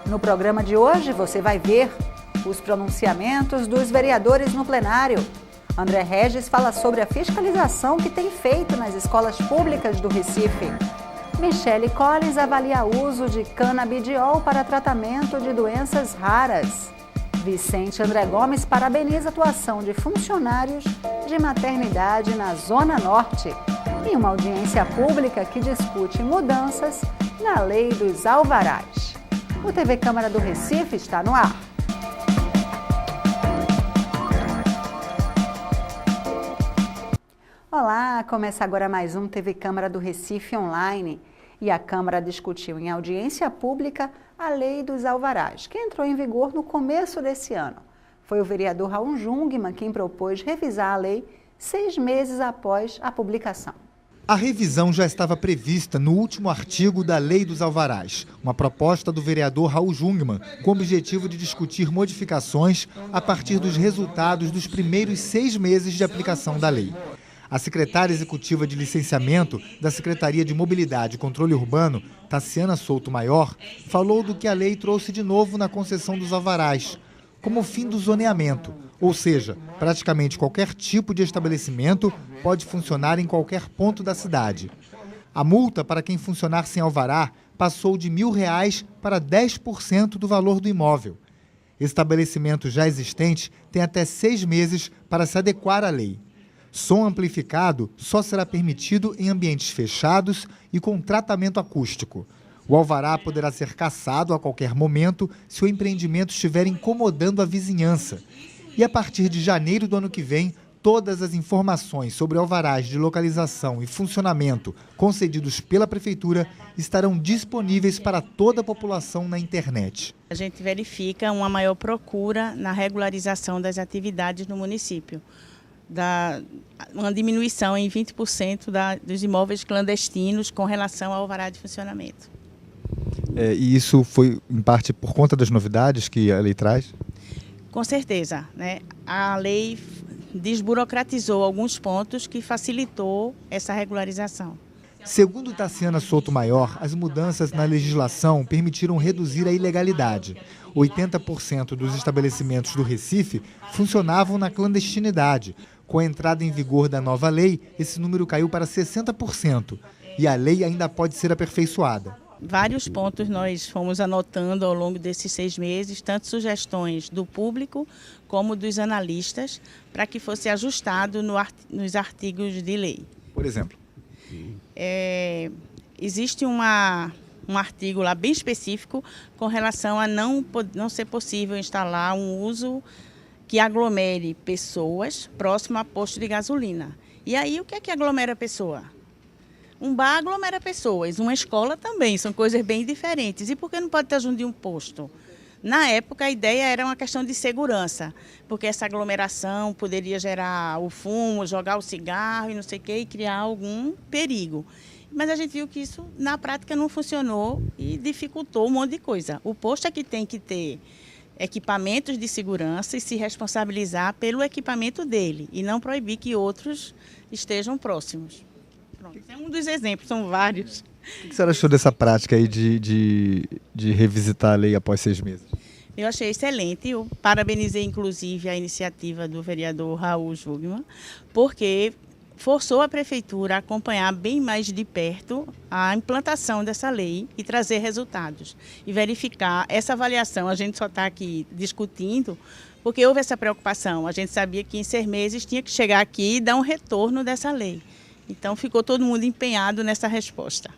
No programa de hoje você vai ver os pronunciamentos dos vereadores no plenário. André Regis fala sobre a fiscalização que tem feito nas escolas públicas do Recife. Michele Collins avalia o uso de canabidiol para tratamento de doenças raras. Vicente André Gomes parabeniza a atuação de funcionários de maternidade na Zona Norte. E uma audiência pública que discute mudanças na Lei dos Alvarás. O TV Câmara do Recife está no ar. Olá, começa agora mais um TV Câmara do Recife online. E a Câmara discutiu em audiência pública a Lei dos Alvarás, que entrou em vigor no começo desse ano. Foi o vereador Raul Jungmann quem propôs revisar a lei 6 meses após a publicação. A revisão já estava prevista no último artigo da Lei dos Alvarás, uma proposta do vereador Raul Jungmann, com o objetivo de discutir modificações a partir dos resultados dos primeiros 6 meses de aplicação da lei. A secretária executiva de licenciamento da Secretaria de Mobilidade e Controle Urbano, Taciana Souto Maior, falou do que a lei trouxe de novo na concessão dos alvarás, como o fim do zoneamento, ou seja, praticamente qualquer tipo de estabelecimento pode funcionar em qualquer ponto da cidade. A multa para quem funcionar sem alvará passou de R$ 1.000 para 10% do valor do imóvel. Estabelecimentos já existentes têm até 6 meses para se adequar à lei. Som amplificado só será permitido em ambientes fechados e com tratamento acústico. O alvará poderá ser cassado a qualquer momento se o empreendimento estiver incomodando a vizinhança. E a partir de janeiro do ano que vem, todas as informações sobre alvarás de localização e funcionamento concedidos pela Prefeitura estarão disponíveis para toda a população na internet. A gente verifica uma maior procura na regularização das atividades no município. Uma diminuição em 20% dos imóveis clandestinos com relação ao alvará de funcionamento. E isso foi, em parte, por conta das novidades que a lei traz? Com certeza, né? A lei desburocratizou alguns pontos que facilitou essa regularização. Segundo Taciana Souto Maior, as mudanças na legislação permitiram reduzir a ilegalidade. 80% dos estabelecimentos do Recife funcionavam na clandestinidade. Com a entrada em vigor da nova lei, esse número caiu para 60%. E a lei ainda pode ser aperfeiçoada. Vários pontos nós fomos anotando ao longo desses 6 meses, tanto sugestões do público como dos analistas, para que fosse ajustado nos artigos de lei. Por exemplo? Existe um artigo lá bem específico com relação a não ser possível instalar um uso que aglomere pessoas próximo a posto de gasolina. E aí o que é que aglomera pessoa? Um bar aglomera pessoas, uma escola também, são coisas bem diferentes. E por que não pode estar junto de um posto? Na época, a ideia era uma questão de segurança, porque essa aglomeração poderia gerar o fumo, jogar o cigarro e não sei o quê, e criar algum perigo. Mas a gente viu que isso, na prática, não funcionou e dificultou um monte de coisa. O posto é que tem que ter equipamentos de segurança e se responsabilizar pelo equipamento dele, e não proibir que outros estejam próximos. Pronto, é um dos exemplos, são vários. O que você achou dessa prática aí de revisitar a lei após 6 meses? Eu achei excelente, eu parabenizei inclusive a iniciativa do vereador Raul Jungmann, porque forçou a Prefeitura a acompanhar bem mais de perto a implantação dessa lei e trazer resultados. E verificar essa avaliação, a gente só está aqui discutindo, porque houve essa preocupação. A gente sabia que em 6 meses tinha que chegar aqui e dar um retorno dessa lei. Então ficou todo mundo empenhado nessa resposta.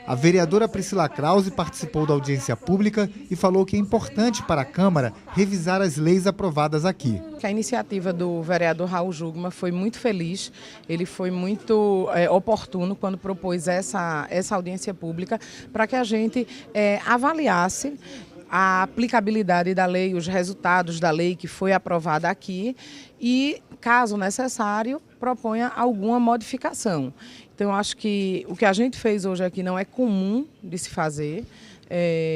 A vereadora Priscila Krause participou da audiência pública e falou que é importante para a Câmara revisar as leis aprovadas aqui. A iniciativa do vereador Raul Jungmann foi muito feliz, ele foi muito oportuno quando propôs essa audiência pública para que a gente avaliasse a aplicabilidade da lei, os resultados da lei que foi aprovada aqui e, caso necessário, proponha alguma modificação. Então, eu acho que o que a gente fez hoje aqui não é comum de se fazer,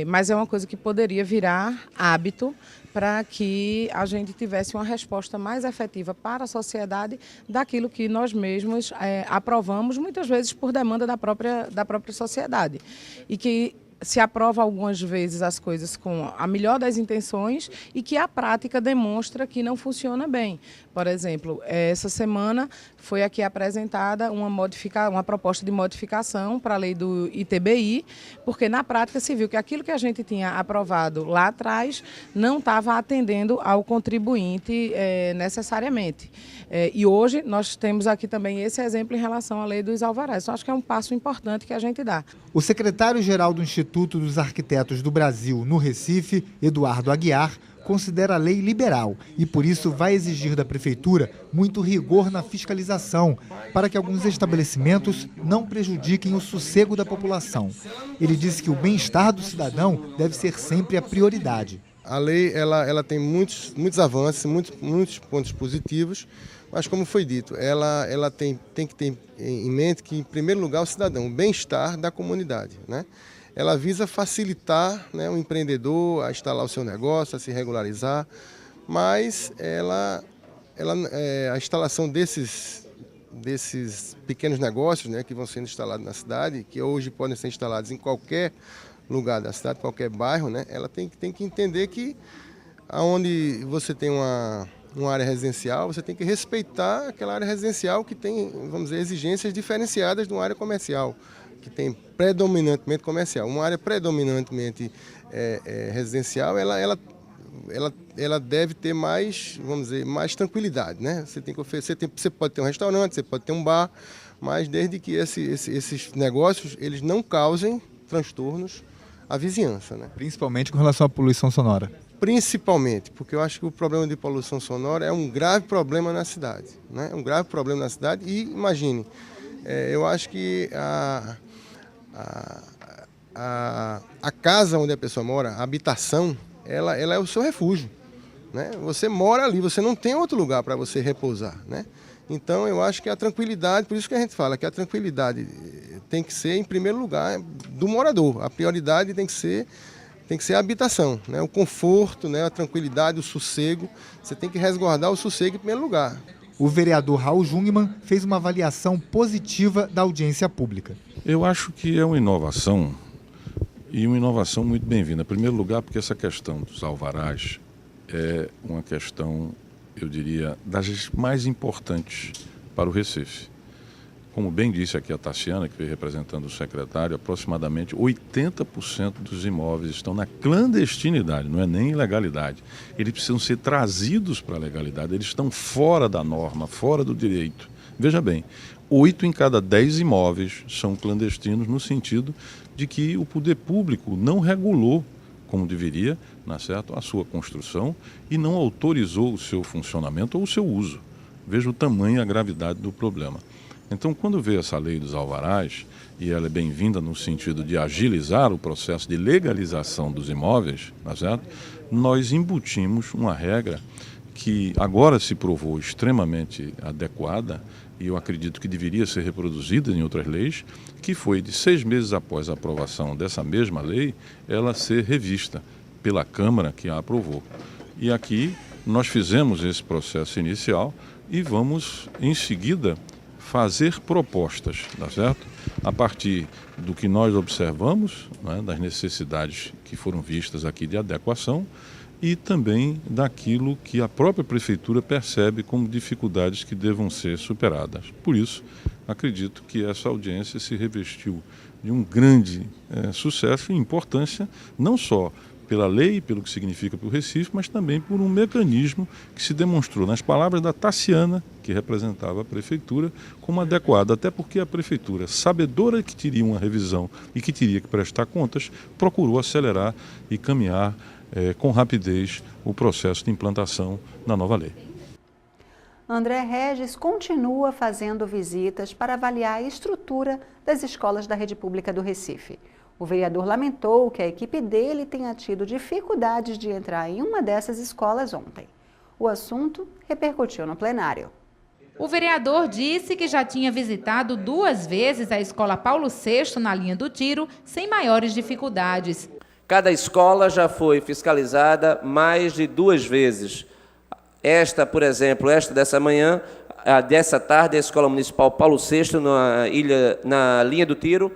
mas é uma coisa que poderia virar hábito para que a gente tivesse uma resposta mais efetiva para a sociedade daquilo que nós mesmos aprovamos, muitas vezes por demanda da própria sociedade. E que se aprova algumas vezes as coisas com a melhor das intenções e que a prática demonstra que não funciona bem. Por exemplo, essa semana foi aqui apresentada uma proposta de modificação para a lei do ITBI, porque na prática se viu que aquilo que a gente tinha aprovado lá atrás não estava atendendo ao contribuinte necessariamente. E hoje nós temos aqui também esse exemplo em relação à lei dos alvarás. Então, acho que é um passo importante que a gente dá. O secretário-geral do Instituto dos Arquitetos do Brasil, no Recife, Eduardo Aguiar, considera a lei liberal e, por isso, vai exigir da Prefeitura muito rigor na fiscalização, para que alguns estabelecimentos não prejudiquem o sossego da população. Ele disse que o bem-estar do cidadão deve ser sempre a prioridade. A lei ela tem muitos avanços, muitos pontos positivos, mas, como foi dito, ela tem que ter em mente que, em primeiro lugar, o cidadão, o bem-estar da comunidade, né? Ela visa facilitar, né, o empreendedor a instalar o seu negócio, a se regularizar, mas a instalação desses pequenos negócios, né, que vão sendo instalados na cidade, que hoje podem ser instalados em qualquer lugar da cidade, qualquer bairro, né, ela tem que entender que onde você tem uma área residencial, você tem que respeitar aquela área residencial que tem, vamos dizer, exigências diferenciadas de uma área comercial, que tem predominantemente comercial. Uma área predominantemente residencial, ela deve ter mais, vamos dizer, mais tranquilidade, né? Você pode ter um restaurante, você pode ter um bar, mas desde que esses negócios eles não causem transtornos à vizinhança, né? Principalmente com relação à poluição sonora. Principalmente, porque eu acho que o problema de poluição sonora é um grave problema na cidade, né? É um grave problema na cidade e, imagine, eu acho que a casa onde a pessoa mora, a habitação, ela é o seu refúgio, né? Você mora ali, você não tem outro lugar para você repousar, né? Então eu acho que a tranquilidade, por isso que a gente fala que a tranquilidade tem que ser em primeiro lugar do morador, a prioridade tem que ser a habitação, né? O conforto, né? A tranquilidade, o sossego, você tem que resguardar o sossego em primeiro lugar. O vereador Raul Jungmann fez uma avaliação positiva da audiência pública. Eu acho que é uma inovação, e uma inovação muito bem-vinda. Em primeiro lugar, porque essa questão dos alvarás é uma questão, eu diria, das mais importantes para o Recife. Como bem disse aqui a Tassiana, que veio representando o secretário, aproximadamente 80% dos imóveis estão na clandestinidade, não é nem ilegalidade. Eles precisam ser trazidos para a legalidade, eles estão fora da norma, fora do direito. Veja bem, 8 em cada 10 imóveis são clandestinos no sentido de que o poder público não regulou como deveria, a sua construção e não autorizou o seu funcionamento ou o seu uso. Veja o tamanho e a gravidade do problema. Então, quando veio essa lei dos alvarás, e ela é bem-vinda no sentido de agilizar o processo de legalização dos imóveis, nós embutimos uma regra que agora se provou extremamente adequada, e eu acredito que deveria ser reproduzida em outras leis, que foi de 6 meses após a aprovação dessa mesma lei, ela ser revista pela Câmara que a aprovou. E aqui nós fizemos esse processo inicial e vamos, em seguida, fazer propostas, tá certo? A partir do que nós observamos, né, das necessidades que foram vistas aqui de adequação e também daquilo que a própria Prefeitura percebe como dificuldades que devam ser superadas. Por isso, acredito que essa audiência se revestiu de um grande sucesso e importância, não só pela lei, pelo que significa para o Recife, mas também por um mecanismo que se demonstrou, nas palavras da Tassiana, que representava a Prefeitura, como adequado, até porque a Prefeitura, sabedora que teria uma revisão e que teria que prestar contas, procurou acelerar e caminhar com rapidez o processo de implantação da nova lei. André Regis continua fazendo visitas para avaliar a estrutura das escolas da rede pública do Recife. O vereador lamentou que a equipe dele tenha tido dificuldades de entrar em uma dessas escolas ontem. O assunto repercutiu no plenário. O vereador disse que já tinha visitado 2 vezes a escola Paulo VI na linha do Tiro, sem maiores dificuldades. Cada escola já foi fiscalizada mais de 2 vezes. Esta, por exemplo, dessa manhã, dessa tarde, a Escola Municipal Paulo VI, na linha do Tiro,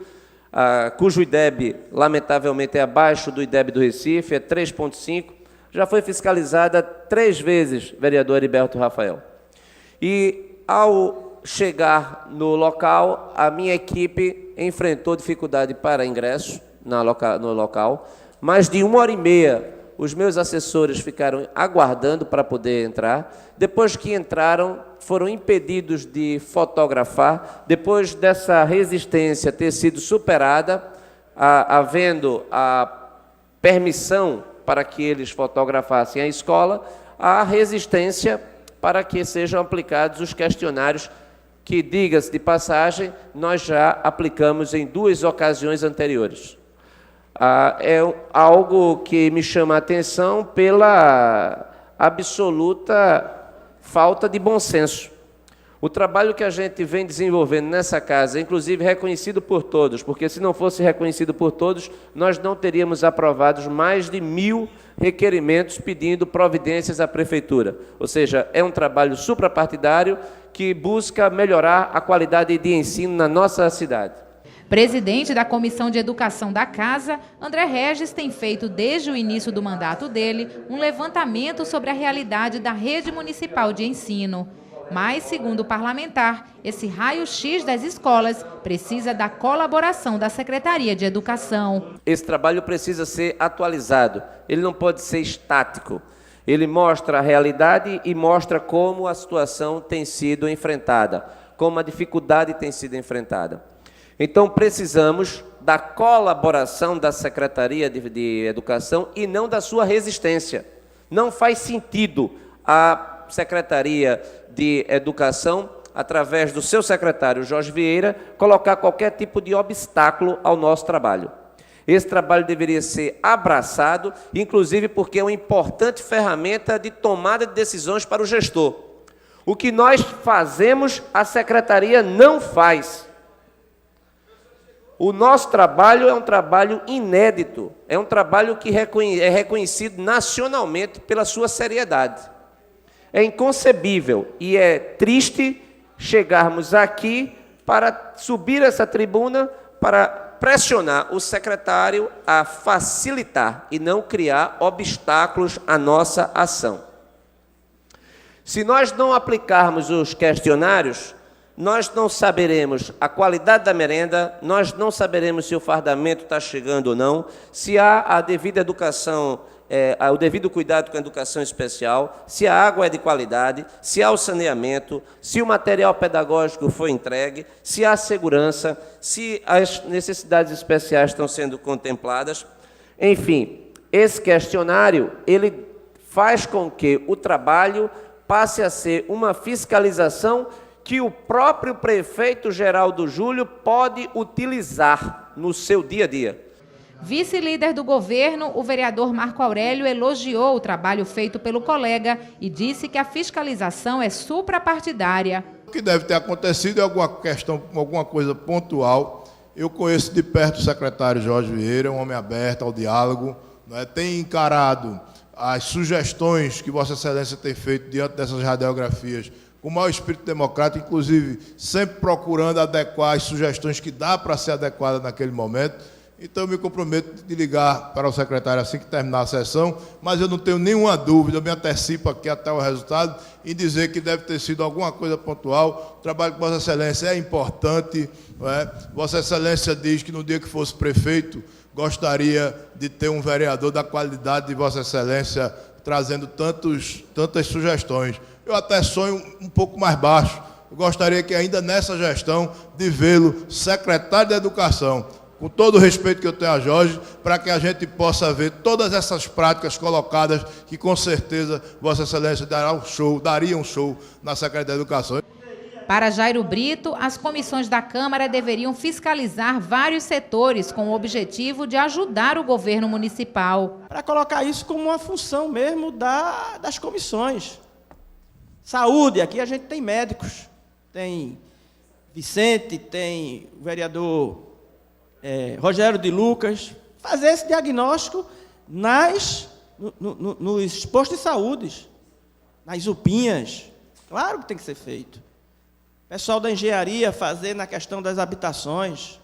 cujo IDEB, lamentavelmente, é abaixo do IDEB do Recife, é 3,5, já foi fiscalizada 3 vezes, vereador Heriberto Rafael. E, ao chegar no local, a minha equipe enfrentou dificuldade para ingresso no local. Mais de 1h30, os meus assessores ficaram aguardando para poder entrar. Depois que entraram, foram impedidos de fotografar. Depois dessa resistência ter sido superada, havendo a permissão para que eles fotografassem a escola, há resistência para que sejam aplicados os questionários que, diga-se de passagem, nós já aplicamos em 2 ocasiões anteriores. É algo que me chama a atenção pela absoluta falta de bom senso. O trabalho que a gente vem desenvolvendo nessa casa, inclusive reconhecido por todos, porque se não fosse reconhecido por todos, nós não teríamos aprovados mais de 1000 requerimentos pedindo providências à Prefeitura. Ou seja, é um trabalho suprapartidário que busca melhorar a qualidade de ensino na nossa cidade. Presidente da Comissão de Educação da Casa, André Regis tem feito, desde o início do mandato dele, um levantamento sobre a realidade da rede municipal de ensino. Mas, segundo o parlamentar, esse raio-x das escolas precisa da colaboração da Secretaria de Educação. Esse trabalho precisa ser atualizado, ele não pode ser estático. Ele mostra a realidade e mostra como a situação tem sido enfrentada, como a dificuldade tem sido enfrentada. Então, precisamos da colaboração da Secretaria de Educação e não da sua resistência. Não faz sentido a Secretaria de Educação, através do seu secretário Jorge Vieira, colocar qualquer tipo de obstáculo ao nosso trabalho. Esse trabalho deveria ser abraçado, inclusive porque é uma importante ferramenta de tomada de decisões para o gestor. O que nós fazemos, a Secretaria não faz. O nosso trabalho é um trabalho inédito, é um trabalho que é reconhecido nacionalmente pela sua seriedade. É inconcebível e é triste chegarmos aqui para subir essa tribuna para pressionar o secretário a facilitar e não criar obstáculos à nossa ação. Se nós não aplicarmos os questionários, nós não saberemos a qualidade da merenda, nós não saberemos se o fardamento está chegando ou não, se há a devida educação, o devido cuidado com a educação especial, se a água é de qualidade, se há o saneamento, se o material pedagógico foi entregue, se há segurança, se as necessidades especiais estão sendo contempladas. Enfim, esse questionário, ele faz com que o trabalho passe a ser uma fiscalização que o próprio prefeito Geraldo Júlio pode utilizar no seu dia a dia. Vice-líder do governo, o vereador Marco Aurélio elogiou o trabalho feito pelo colega e disse que a fiscalização é suprapartidária. O que deve ter acontecido é alguma coisa pontual. Eu conheço de perto o secretário Jorge Vieira, um homem aberto ao diálogo, né? Tem encarado as sugestões que Vossa Excelência tem feito diante dessas radiografias com o maior espírito democrático, inclusive sempre procurando adequar as sugestões que dá para ser adequada naquele momento. Então, eu me comprometo de ligar para o secretário assim que terminar a sessão, mas eu não tenho nenhuma dúvida, eu me antecipo aqui até o resultado, em dizer que deve ter sido alguma coisa pontual. O trabalho de Vossa Excelência é importante, não é? Vossa Excelência diz que no dia que fosse prefeito, gostaria de ter um vereador da qualidade de Vossa Excelência, trazendo tantas sugestões. Eu até sonho um pouco mais baixo. Eu gostaria que ainda nessa gestão de vê-lo secretário da Educação, com todo o respeito que eu tenho a Jorge, para que a gente possa ver todas essas práticas colocadas, que com certeza Vossa Excelência daria um show na Secretaria da Educação. Para Jairo Brito, as comissões da Câmara deveriam fiscalizar vários setores com o objetivo de ajudar o governo municipal. Para colocar isso como uma função mesmo das comissões. Saúde, aqui a gente tem médicos, tem Vicente, tem o vereador Rogério de Lucas, fazer esse diagnóstico nos postos de saúde, nas UPinhas. Claro que tem que ser feito. Pessoal da engenharia fazer na questão das habitações,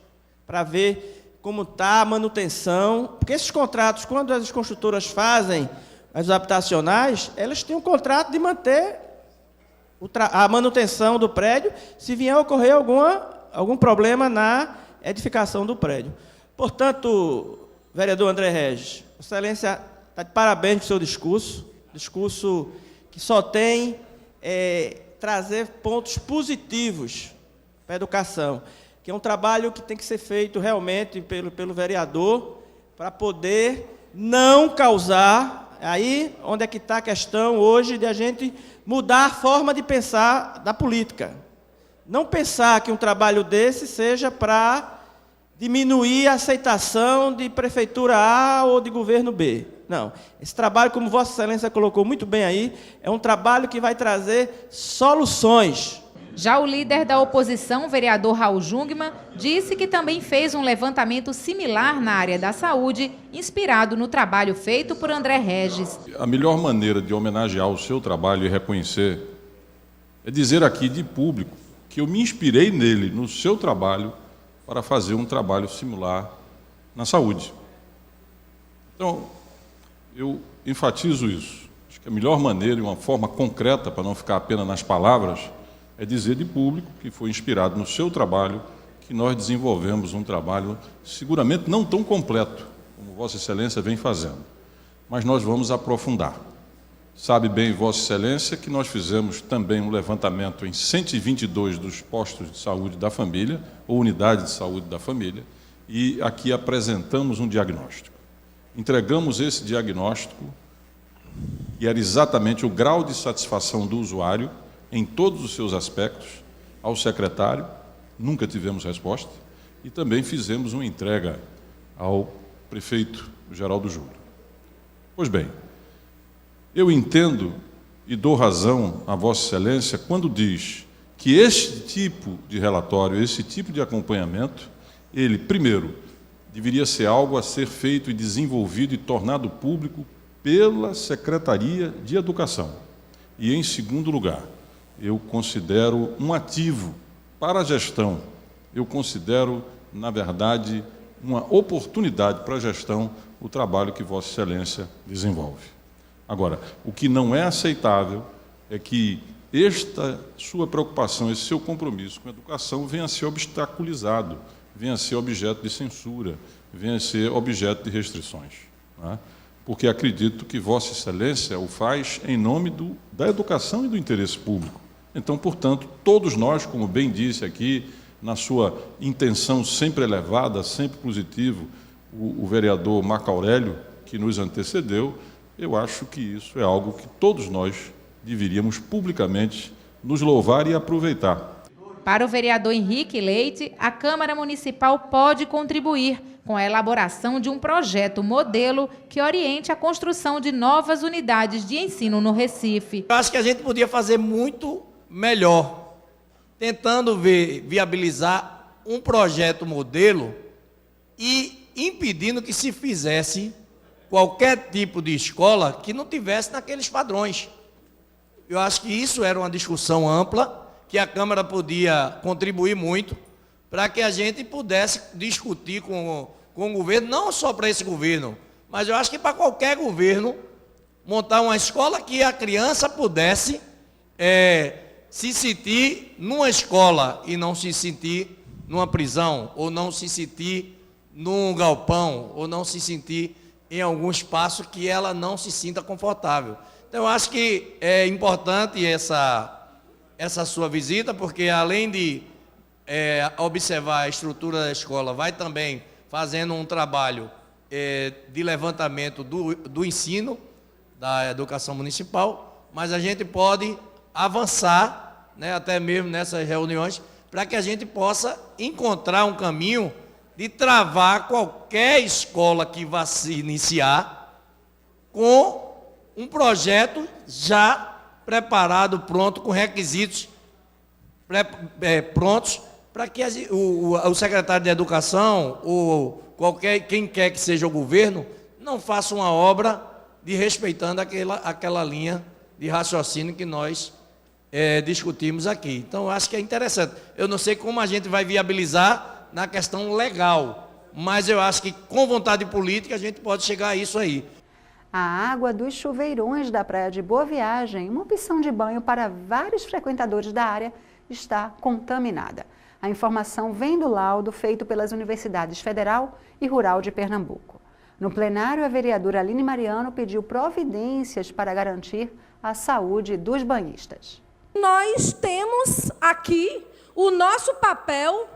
para ver como está a manutenção, porque esses contratos, quando as construtoras fazem as habitacionais, elas têm um contrato de manter a manutenção do prédio, se vier a ocorrer algum problema na edificação do prédio. Portanto, vereador André Regis, Excelência está de parabéns pelo seu discurso que só tem trazer pontos positivos para a educação, que é um trabalho que tem que ser feito realmente pelo vereador para poder não causar, aí onde é que está a questão hoje de a gente mudar a forma de pensar da política. Não pensar que um trabalho desse seja para diminuir a aceitação de prefeitura A ou de governo B. Não. Esse trabalho, como Vossa Excelência colocou muito bem aí, é um trabalho que vai trazer soluções. Já o líder da oposição, o vereador Raul Jungmann, disse que também fez um levantamento similar na área da saúde, inspirado no trabalho feito por André Regis. A melhor maneira de homenagear o seu trabalho e reconhecer é dizer aqui de público que eu me inspirei nele, no seu trabalho, para fazer um trabalho similar na saúde. Então, eu enfatizo isso. Acho que a melhor maneira e uma forma concreta, para não ficar apenas nas palavras, é dizer de público que foi inspirado no seu trabalho que nós desenvolvemos um trabalho seguramente não tão completo como Vossa Excelência vem fazendo, mas nós vamos aprofundar. Sabe bem Vossa Excelência que nós fizemos também um levantamento em 122 dos postos de saúde da família, ou unidade de saúde da família, e aqui apresentamos um diagnóstico. Entregamos esse diagnóstico, que era exatamente o grau de satisfação do usuário, em todos os seus aspectos, ao secretário, nunca tivemos resposta, e também fizemos uma entrega ao prefeito Geraldo Júlio. Pois bem, eu entendo e dou razão a Vossa Excelência quando diz que este tipo de relatório, esse tipo de acompanhamento, ele, primeiro, deveria ser algo a ser feito e desenvolvido e tornado público pela Secretaria de Educação. E, em segundo lugar, eu considero um ativo para a gestão, eu considero, na verdade, uma oportunidade para a gestão o trabalho que Vossa Excelência desenvolve. Agora, o que não é aceitável é que esta sua preocupação, esse seu compromisso com a educação venha a ser obstaculizado, venha a ser objeto de censura, venha a ser objeto de restrições, né? Porque acredito que Vossa Excelência o faz em nome da educação e do interesse público. Então, portanto, todos nós, como bem disse aqui, na sua intenção sempre elevada, sempre positivo, o vereador Marco Aurélio, que nos antecedeu, eu acho que isso é algo que todos nós deveríamos publicamente nos louvar e aproveitar. Para o vereador Henrique Leite, a Câmara Municipal pode contribuir com a elaboração de um projeto modelo que oriente a construção de novas unidades de ensino no Recife. Eu acho que a gente podia fazer muito melhor, tentando viabilizar um projeto modelo e impedindo que se fizesse qualquer tipo de escola que não tivesse naqueles padrões. Eu acho que isso era uma discussão ampla, que a Câmara podia contribuir muito, para que a gente pudesse discutir com o governo, não só para esse governo, mas eu acho que para qualquer governo, montar uma escola que a criança pudesse se sentir numa escola e não se sentir numa prisão, ou não se sentir num galpão, ou não se sentir em algum espaço que ela não se sinta confortável. Então, eu acho que é importante essa sua visita, porque além de observar a estrutura da escola, vai também fazendo um trabalho de levantamento do ensino, da educação municipal, mas a gente pode avançar, né, até mesmo nessas reuniões, para que a gente possa encontrar um caminho de travar qualquer escola que vá se iniciar com um projeto já preparado, pronto, com requisitos prontos, para que o secretário de Educação ou quem quer que seja o governo não faça uma obra desrespeitando aquela linha de raciocínio que nós discutimos aqui. Então, eu acho que é interessante. Eu não sei como a gente vai viabilizar na questão legal, mas eu acho que com vontade política a gente pode chegar a isso aí. A água dos chuveirões da Praia de Boa Viagem, uma opção de banho para vários frequentadores da área, está contaminada. A informação vem do laudo feito pelas Universidades Federal e Rural de Pernambuco. No plenário, a vereadora Aline Mariano pediu providências para garantir a saúde dos banhistas. Nós temos aqui o nosso papel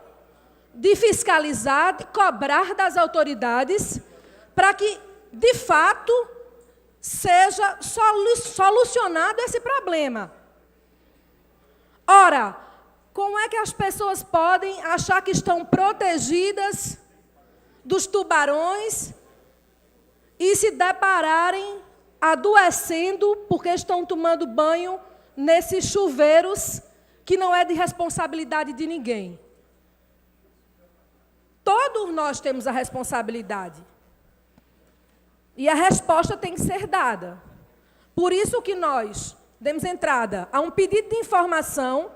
de fiscalizar, de cobrar das autoridades para que, de fato, seja solucionado esse problema. Ora, como é que as pessoas podem achar que estão protegidas dos tubarões e se depararem adoecendo porque estão tomando banho nesses chuveiros que não é de responsabilidade de ninguém? Todos nós temos a responsabilidade. E a resposta tem que ser dada. Por isso que nós demos entrada a um pedido de informação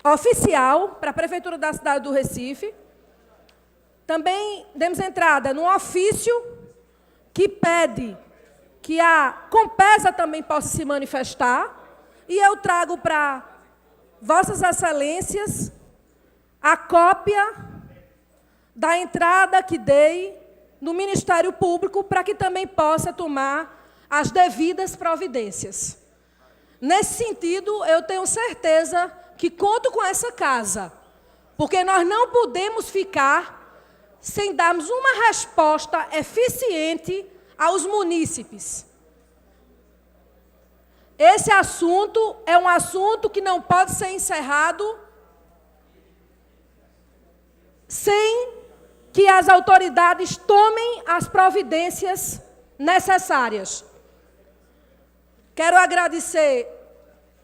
oficial para a Prefeitura da cidade do Recife. Também demos entrada num ofício que pede que a Compesa também possa se manifestar. E eu trago para Vossas Excelências a cópia da entrada que dei no Ministério Público para que também possa tomar as devidas providências. Nesse sentido, eu tenho certeza que conto com essa casa, porque nós não podemos ficar sem darmos uma resposta eficiente aos munícipes. Esse assunto é um assunto que não pode ser encerrado sem que as autoridades tomem as providências necessárias. Quero agradecer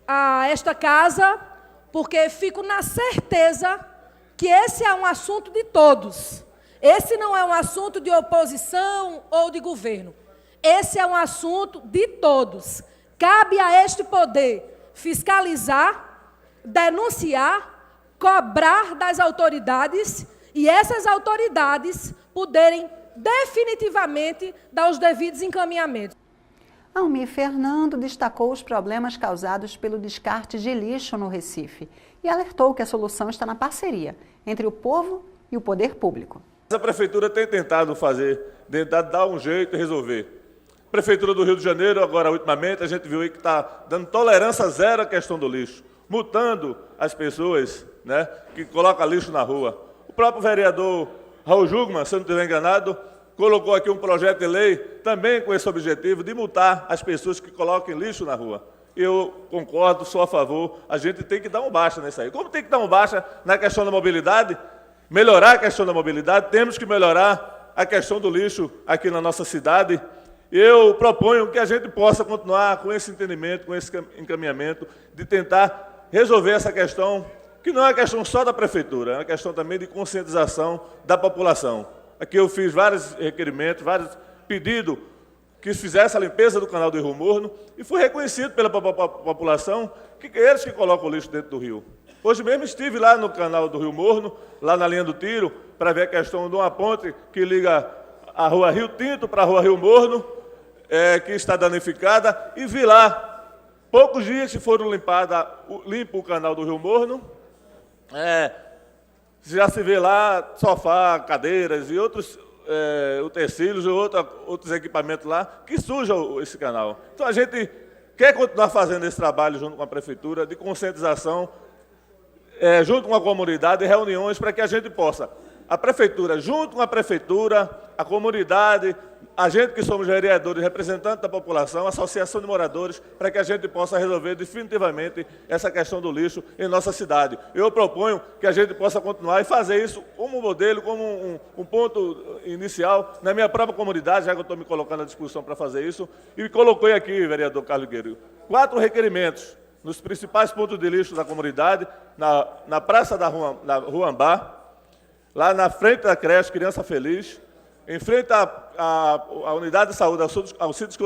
a esta casa, porque fico na certeza que esse é um assunto de todos. Esse não é um assunto de oposição ou de governo. Esse é um assunto de todos. Cabe a este poder fiscalizar, denunciar, cobrar das autoridades e essas autoridades poderem definitivamente dar os devidos encaminhamentos. Almir Fernando destacou os problemas causados pelo descarte de lixo no Recife e alertou que a solução está na parceria entre o povo e o poder público. A Prefeitura tem tentado dar um jeito e resolver. A Prefeitura do Rio de Janeiro, agora, ultimamente, a gente viu aí que está dando tolerância zero à questão do lixo, multando as pessoas, né, que colocam lixo na rua. O próprio vereador Raul Jugman, se eu não estiver enganado, colocou aqui um projeto de lei também com esse objetivo de multar as pessoas que coloquem lixo na rua. Eu concordo, sou a favor, a gente tem que dar um baixa nisso aí. Como tem que dar um baixa na questão da mobilidade, melhorar a questão da mobilidade, temos que melhorar a questão do lixo aqui na nossa cidade. Eu proponho que a gente possa continuar com esse entendimento, com esse encaminhamento, de tentar resolver essa questão, que não é uma questão só da Prefeitura, é uma questão também de conscientização da população. Aqui eu fiz vários requerimentos, vários pedidos que fizesse a limpeza do canal do Rio Morno e foi reconhecido pela população que eles que colocam o lixo dentro do rio. Hoje mesmo estive lá no canal do Rio Morno, lá na linha do Tiro, para ver a questão de uma ponte que liga a rua Rio Tinto para a rua Rio Morno, que está danificada, e vi lá, poucos dias que foram limpo o canal do Rio Morno, já se vê lá sofá, cadeiras e outros utensílios e outros equipamentos lá que sujam esse canal. Então a gente quer continuar fazendo esse trabalho junto com a Prefeitura, de conscientização, junto com a comunidade, reuniões para que a gente possa, a Prefeitura, junto com a Prefeitura, a comunidade, a gente que somos vereadores, representantes da população, a associação de moradores, para que a gente possa resolver definitivamente essa questão do lixo em nossa cidade. Eu proponho que a gente possa continuar e fazer isso como modelo, como um ponto inicial na minha própria comunidade, já que eu estou me colocando à disposição para fazer isso, e coloquei aqui, vereador Carlos Guerreiro, 4 requerimentos nos principais pontos de lixo da comunidade, na Praça da Rua Ambá, lá na frente da creche Criança Feliz, em frente à Unidade de Saúde Alcides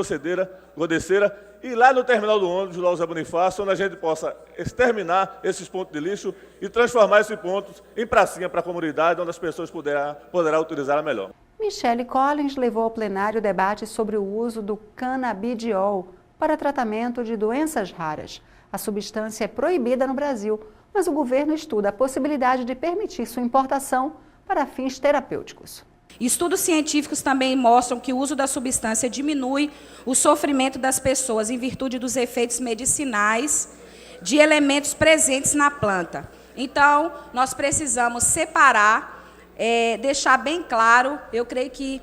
Godeceira e lá no terminal do ônibus, lá o Zé Bonifácio, onde a gente possa exterminar esses pontos de lixo e transformar esses pontos em pracinha para a comunidade, onde as pessoas poderão utilizar melhor. Michele Collins levou ao plenário o debate sobre o uso do canabidiol para tratamento de doenças raras. A substância é proibida no Brasil, mas o governo estuda a possibilidade de permitir sua importação para fins terapêuticos. Estudos científicos também mostram que o uso da substância diminui o sofrimento das pessoas em virtude dos efeitos medicinais de elementos presentes na planta. Então, nós precisamos separar, deixar bem claro, eu creio que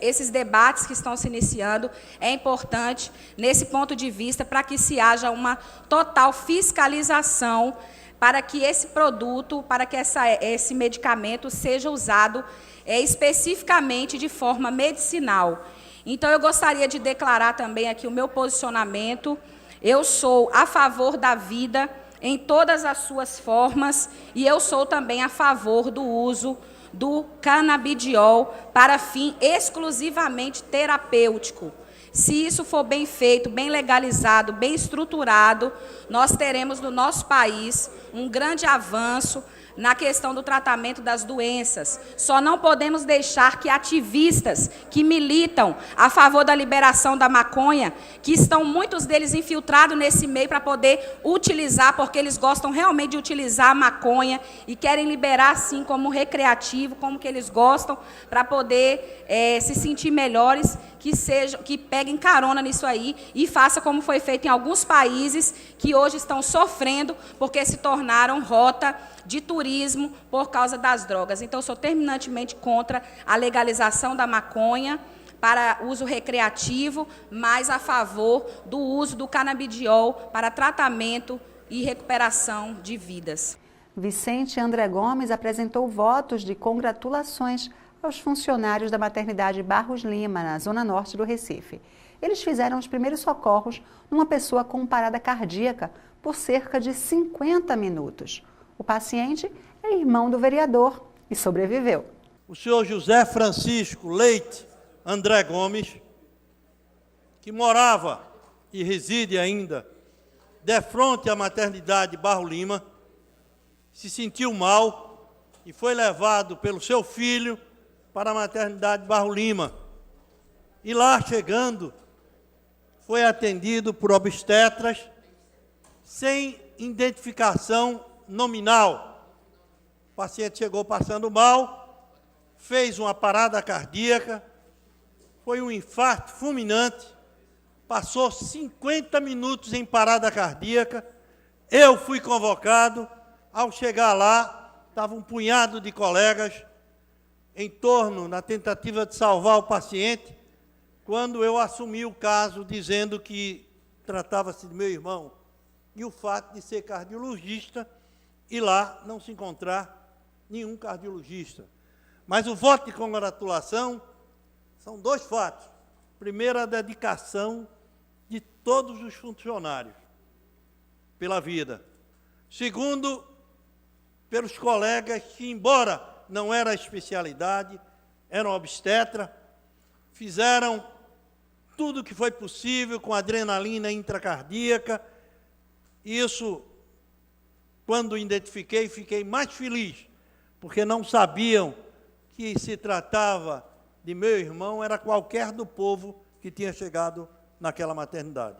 esses debates que estão se iniciando é importante nesse ponto de vista para que se haja uma total fiscalização para que esse produto, para que esse medicamento seja usado especificamente de forma medicinal. Então, eu gostaria de declarar também aqui o meu posicionamento. Eu sou a favor da vida em todas as suas formas e eu sou também a favor do uso do canabidiol para fim exclusivamente terapêutico. Se isso for bem feito, bem legalizado, bem estruturado, nós teremos no nosso país um grande avanço na questão do tratamento das doenças. Só não podemos deixar que ativistas que militam a favor da liberação da maconha, que estão muitos deles infiltrados nesse meio para poder utilizar, porque eles gostam realmente de utilizar a maconha e querem liberar assim como recreativo, como que eles gostam, para poder se sentir melhores, que peguem carona nisso aí e faça como foi feito em alguns países que hoje estão sofrendo porque se tornaram rota de turismo por causa das drogas. Então, eu sou terminantemente contra a legalização da maconha para uso recreativo, mas a favor do uso do canabidiol para tratamento e recuperação de vidas. Vicente André Gomes apresentou votos de congratulações aos funcionários da maternidade Barros Lima, na zona norte do Recife. Eles fizeram os primeiros socorros numa pessoa com parada cardíaca por cerca de 50 minutos. O paciente é irmão do vereador e sobreviveu. O senhor José Francisco Leite André Gomes, que morava e reside ainda de frente à maternidade Barro Lima, se sentiu mal e foi levado pelo seu filho para a maternidade Barro Lima. E lá, chegando, foi atendido por obstetras sem identificação nominal. O paciente chegou passando mal, fez uma parada cardíaca, foi um infarto fulminante, passou 50 minutos em parada cardíaca. Eu fui convocado. Ao chegar lá, estava um punhado de colegas em torno, na tentativa de salvar o paciente, quando eu assumi o caso, dizendo que tratava-se de meu irmão, e o fato de ser cardiologista, e lá não se encontrar nenhum cardiologista. Mas o voto de congratulação são dois fatos. Primeiro, a dedicação de todos os funcionários pela vida. Segundo, pelos colegas que, embora não era a especialidade, eram obstetra, fizeram tudo o que foi possível com adrenalina intracardíaca. Isso, quando identifiquei, fiquei mais feliz, porque não sabiam que se tratava de meu irmão, era qualquer do povo que tinha chegado naquela maternidade.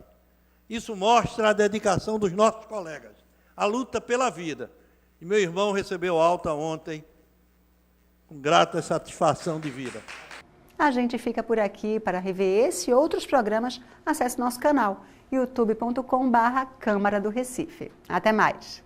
Isso mostra a dedicação dos nossos colegas, a luta pela vida. E meu irmão recebeu alta ontem, com grata satisfação de vida. A gente fica por aqui. Para rever esse e outros programas, acesse nosso canal youtube.com/Câmara do Recife. Até mais!